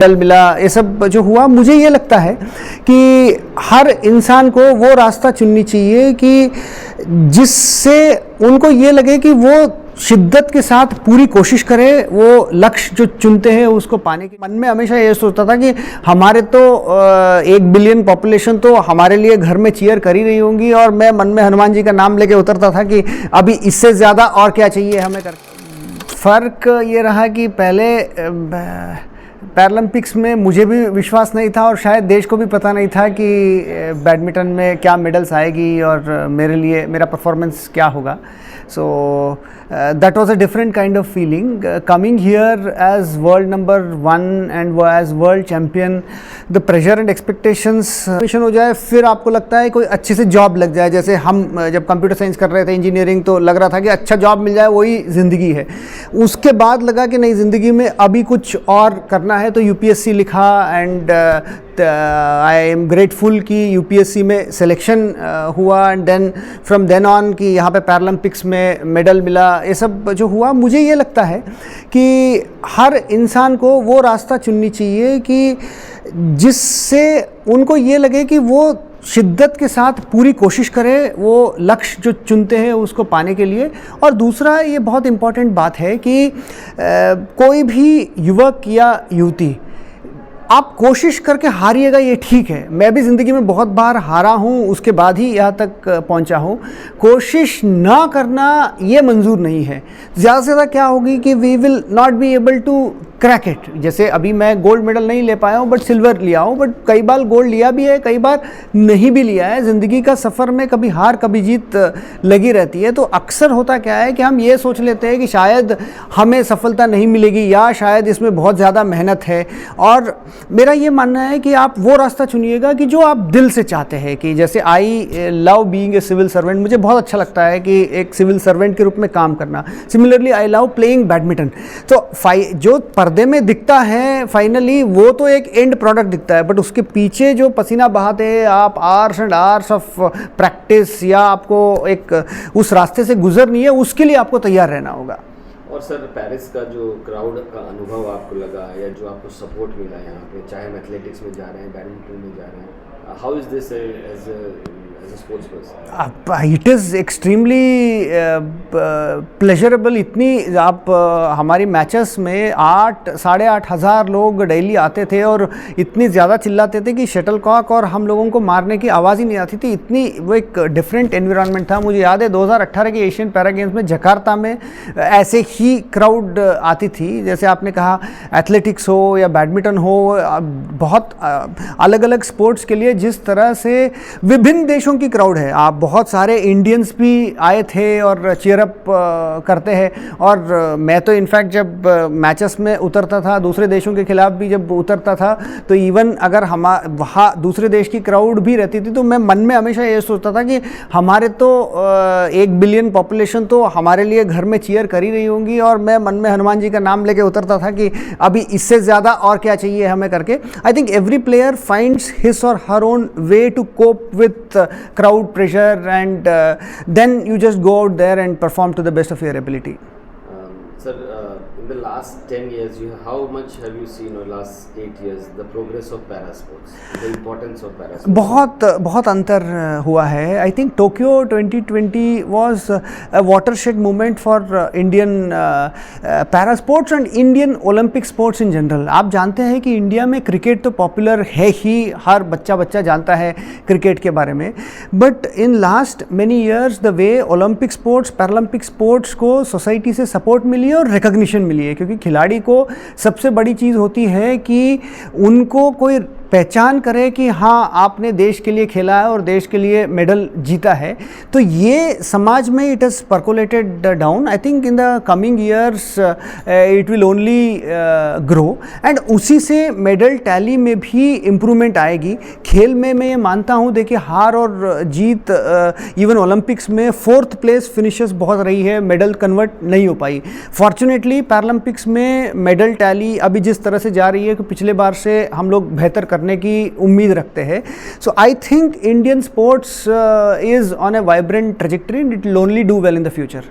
Medal मिला, ये सब जो हुआ, मुझे ये लगता है कि हर इंसान को वो रास्ता चुननी चाहिए कि जिससे उनको ये लगे कि वो शिद्दत के साथ पूरी कोशिश करे, वो लक्ष्य जो चुनते हैं उसको पाने की। मन में हमेशा ये सोचता था कि हमारे तो 1 बिलियन पॉपुलेशन तो हमारे लिए घर में चीयर कर ही रही होंगी, और मैं मन में हनुमान जी का नाम लेके उतरता था कि अभी इससे ज़्यादा और क्या चाहिए हमें कर। फ़र्क ये रहा कि पहले पैरालंपिक्स में मुझे भी विश्वास नहीं था और शायद देश को भी पता नहीं था कि बैडमिंटन में क्या मेडल्स आएगी और मेरे लिए मेरा परफॉर्मेंस क्या होगा। So that was a different kind of feeling. Coming here as world number 1 and as world champion, the pressure and expectations हो जाए, फिर आपको लगता है कोई अच्छी से जॉब लग जाए। जैसे हम जब कंप्यूटर साइंस कर रहे थे, इंजीनियरिंग, तो लग रहा था कि अच्छा जॉब मिल जाए वही ज़िंदगी है। उसके बाद लगा कि नहीं, ज़िंदगी में अभी कुछ और करना है, तो यूपीएससी लिखा एंड आई एम ग्रेटफुल कि यूपीएससी में सिलेक्शन हुआ and then from then on कि यहाँ पे पैरालंपिक्स में मेडल मिला। ये सब जो हुआ, मुझे ये लगता है कि हर इंसान को वो रास्ता चुननी चाहिए कि जिससे उनको ये लगे कि वो शिद्दत के साथ पूरी कोशिश करे, वो लक्ष्य जो चुनते हैं उसको पाने के लिए। और दूसरा, ये बहुत इम्पॉर्टेंट बात है कि कोई भी युवक या युवती, आप कोशिश करके हारिएगा ये ठीक है। मैं भी ज़िंदगी में बहुत बार हारा हूँ, उसके बाद ही यहाँ तक पहुँचा हूँ। कोशिश ना करना ये मंजूर नहीं है। ज़्यादा से ज़्यादा क्या होगी कि we will not be able to crack it. जैसे अभी मैं गोल्ड मेडल नहीं ले पाया हूँ, बट सिल्वर लिया हूँ, बट कई बार गोल्ड लिया भी है, कई बार नहीं भी लिया है। ज़िंदगी का सफ़र में कभी हार कभी जीत लगी रहती है। तो अक्सर होता क्या है कि हम ये सोच लेते हैं कि शायद हमें सफलता नहीं मिलेगी या शायद इसमें बहुत ज़्यादा मेहनत है। और मेरा ये मानना है कि आप वो रास्ता चुनिएगा कि जो आप दिल से चाहते हैं। कि जैसे I love being a civil servant, मुझे बहुत अच्छा लगता है कि एक सिविल सर्वेंट के रूप में काम करना। Similarly I love playing badminton. तो जो पर्दे में दिखता है फाइनली वो तो एक एंड प्रोडक्ट दिखता है, बट उसके पीछे जो पसीना बहाते हैं आप, hours and hours of practice, या आपको एक उस रास्ते से गुजरनी है, उसके लिए आपको तैयार रहना होगा। और सर, पेरिस का जो क्राउड का अनुभव आपको लगा या जो आपको सपोर्ट मिला यहाँ पे, चाहे हम एथलेटिक्स में जा रहे हैं, बैडमिंटन में जा रहे हैं, how is this as a sports person? It is extremely pleasurable. इतनी आप हमारी मैचेस में 8-8.5 हज़ार लोग डेली आते थे और इतनी ज़्यादा चिल्लाते थे कि शटल कॉक और हम लोगों को मारने की आवाज़ ही नहीं आती थी। इतनी वो एक डिफरेंट एनवायरनमेंट था। मुझे याद है 2018 के एशियन पैरा गेम्स में जकार्ता में ऐसे ही क्राउड आती थी। जैसे आपने कहा, एथलेटिक्स हो या बैडमिंटन हो, बहुत अलग अलग स्पोर्ट्स के लिए जिस तरह से विभिन्न देशों की क्राउड है। आप बहुत सारे इंडियंस भी आए थे और चीयरअप करते हैं। और मैं तो इनफैक्ट जब मैचेस में उतरता था, दूसरे देशों के खिलाफ भी जब उतरता था, तो इवन अगर वहाँ दूसरे देश की क्राउड भी रहती थी, तो मैं मन में हमेशा ये सोचता था कि हमारे तो 1 बिलियन पॉपुलेशन तो हमारे लिए घर में चीयर कर ही रही होंगी, और मैं मन में हनुमान जी का नाम लेके उतरता था कि अभी इससे ज़्यादा और क्या चाहिए हमें करके। I think every player finds his or her own way to cope with crowd pressure, and then you just go out there and perform to the best of your ability. Sir, in the last 10 years, how much have you seen, or last 8 years, the progress of para sports, the importance of para sports? बहुत अंतर हुआ है। I think Tokyo 2020 was a watershed moment for Indian para sports and Indian Olympic sports in general. आप जानते हैं कि India में cricket तो पॉपुलर है ही, हर बच्चा जानता है क्रिकेट के बारे में, but in last many years the way Olympic sports, Paralympic sports को सोसाइटी से सपोर्ट मिली और रिकॉग्निशन मिली है। क्योंकि खिलाड़ी को सबसे बड़ी चीज़ होती है कि उनको कोई पहचान करे कि हाँ, आपने देश के लिए खेला है और देश के लिए मेडल जीता है। तो ये समाज में it has percolated down. I think in the coming years it will only grow, and उसी से मेडल टैली में भी इम्प्रूवमेंट आएगी। खेल में मैं ये मानता हूँ, देखिए हार और जीत, इवन ओलंपिक्स में 4th प्लेस फिनिशेस बहुत रही है, मेडल कन्वर्ट नहीं हो पाई। फॉर्चुनेटली पैरालंपिक्स में मेडल टैली अभी जिस तरह से जा रही है कि पिछले बार से हम लोग बेहतर करने की उम्मीद रखते हैं। So I think Indian sports is on a vibrant trajectory and it will only do well in the future.